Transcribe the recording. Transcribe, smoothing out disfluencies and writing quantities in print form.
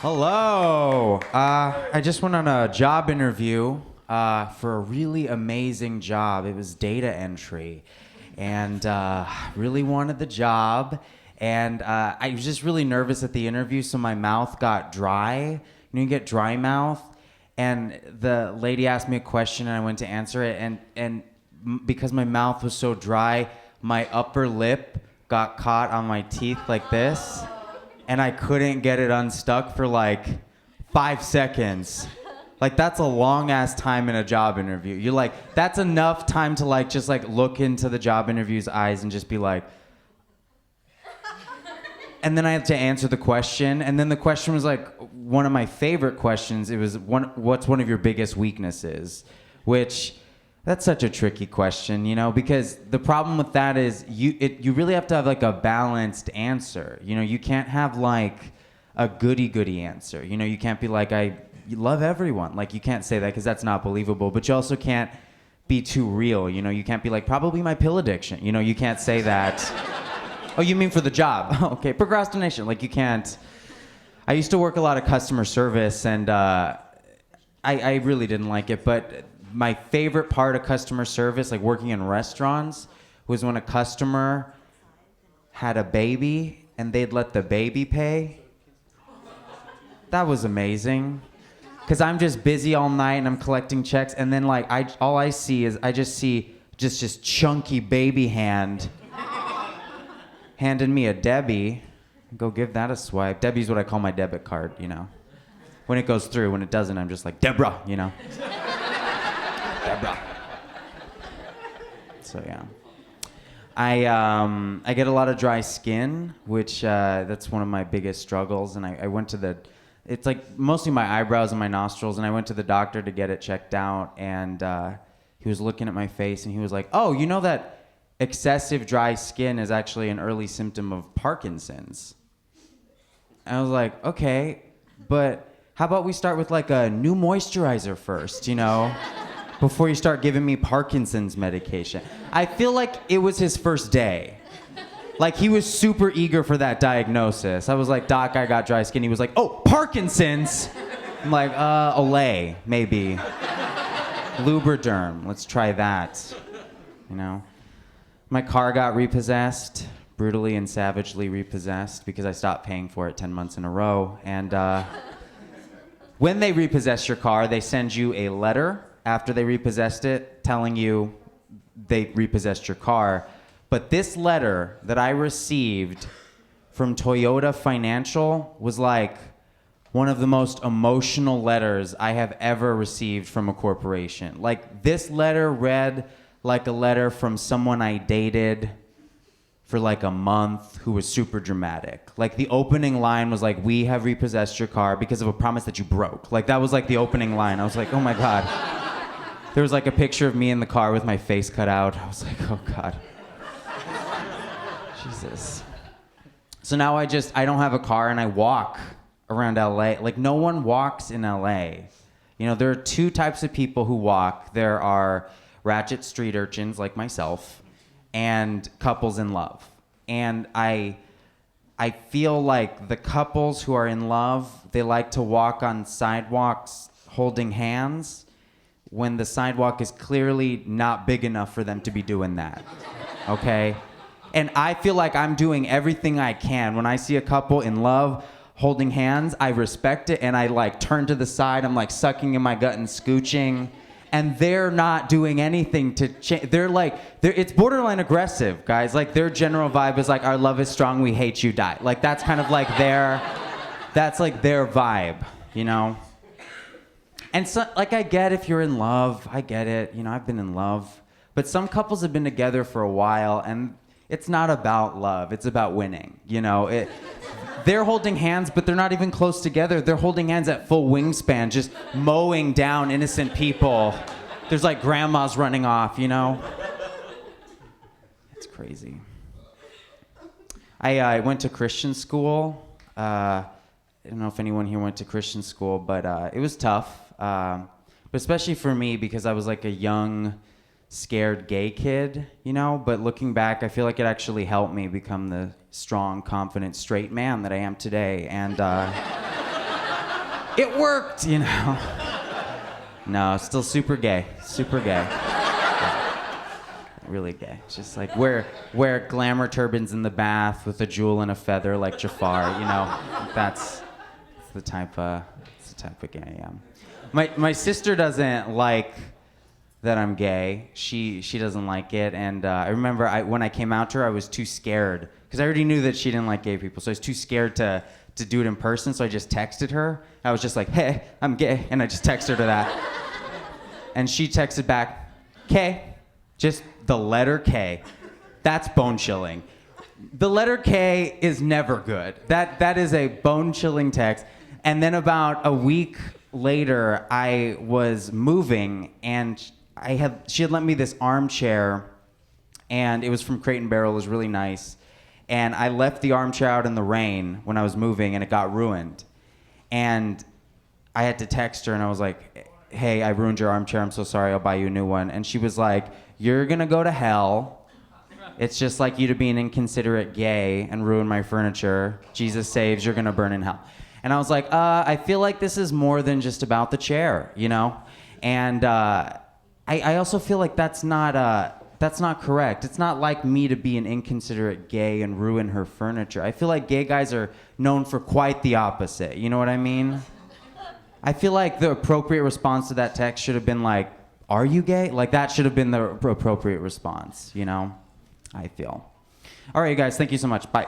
Hello. I just went on a job interview for a really amazing job. It was data entry, and really wanted the job. And I was just really nervous at the interview, so my mouth got dry. You get dry mouth. And the lady asked me a question, and I went to answer it. And because my mouth was so dry, my upper lip got caught on my teeth like this. And I couldn't get it unstuck for like 5 seconds. Like, that's a long ass time in a job interview. You're like, that's enough time to like just like look into the job interview's eyes and just be like. And then I had to answer the question. And then the question was like one of my favorite questions. It was what's one of your biggest weaknesses? Which, that's such a tricky question, because the problem with that is you really have to have like a balanced answer. You can't have like a goody-goody answer. You can't be like, you love everyone. Like, you can't say that because that's not believable. But you also can't be too real. You can't be like, probably my pill addiction. You can't say that. Oh, you mean for the job? Okay, procrastination. Like, you can't. I used to work a lot of customer service, and I really didn't like it, but my favorite part of customer service, like working in restaurants, was when a customer had a baby and they'd let the baby pay. That was amazing. Because I'm just busy all night and I'm collecting checks, and then like all I see is just chunky baby hand handing me a Debbie. Go give that a swipe. Debbie's what I call my debit card, When it goes through. When it doesn't, I'm just like, Deborah, Deborah. So yeah, I get a lot of dry skin, which that's one of my biggest struggles. And I went to it's like mostly my eyebrows and my nostrils, and I went to the doctor to get it checked out, and he was looking at my face, and he was like, "Oh, you know that excessive dry skin is actually an early symptom of Parkinson's." And I was like, "Okay, but how about we start with like a new moisturizer first, before you start giving me Parkinson's medication." I feel like it was his first day. Like, he was super eager for that diagnosis. I was like, "Doc, I got dry skin." He was like, "Oh, Parkinson's?" I'm like, Olay, maybe. Lubriderm, let's try that. My car got repossessed, brutally and savagely repossessed, because I stopped paying for it 10 months in a row. And when they repossess your car, they send you a letter after they repossessed it telling you they repossessed your car. But this letter that I received from Toyota Financial was like one of the most emotional letters I have ever received from a corporation. Like, this letter read like a letter from someone I dated for like a month who was super dramatic. Like, the opening line was like, "We have repossessed your car because of a promise that you broke." Like, that was like the opening line. I was like, oh my God. There was like a picture of me in the car with my face cut out. I was like, oh God. Jesus. So now I don't have a car, and I walk around LA. Like, no one walks in LA. There are two types of people who walk. There are ratchet street urchins like myself, and couples in love. And I feel like the couples who are in love, they like to walk on sidewalks holding hands when the sidewalk is clearly not big enough for them to be doing that, okay? And I feel like I'm doing everything I can. When I see a couple in love holding hands, I respect it, and I like turn to the side, I'm like sucking in my gut and scooching. And they're not doing anything to change. It's borderline aggressive, guys. Like, their general vibe is like, "Our love is strong, we hate you, die." Like, that's kind of like that's like their vibe, And so, like, I get if you're in love, I get it. I've been in love. But some couples have been together for a while, and it's not about love, it's about winning, They're holding hands, but they're not even close together. They're holding hands at full wingspan, just mowing down innocent people. There's like grandmas running off, It's crazy. I went to Christian school. I don't know if anyone here went to Christian school, but it was tough. But especially for me, because I was like a young, scared gay kid, But looking back, I feel like it actually helped me become the strong, confident, straight man that I am today. And It worked, you know. No, still super gay. Super gay. Really gay. It's just like wear glamour turbans in the bath with a jewel and a feather like Jafar, you know. That's the type of gay I am. My sister doesn't like that I'm gay. She doesn't like it, and I remember when I came out to her, I was too scared because I already knew that she didn't like gay people, so I was too scared to do it in person. So I just texted her. I was just like, "Hey, I'm gay," and I just texted her to that, and she texted back, "K." Just the letter K. That's bone chilling. The letter K is never good. That is a bone chilling text. And then about a week later, I was moving, and she had lent me this armchair, and it was from Crate and Barrel. It was really nice. And I left the armchair out in the rain when I was moving, and it got ruined. And I had to text her, and I was like, "Hey, I ruined your armchair. I'm so sorry. I'll buy you a new one." And she was like, "You're gonna go to hell. It's just like you to be an inconsiderate gay and ruin my furniture. Jesus saves, you're gonna burn in hell." And I was like, I feel like this is more than just about the chair, you know? And I also feel like that's not correct. It's not like me to be an inconsiderate gay and ruin her furniture. I feel like gay guys are known for quite the opposite. You know what I mean? I feel like the appropriate response to that text should have been like, "Are you gay?" Like that should have been the appropriate response, you know? I feel. All right, you guys, thank you so much. Bye.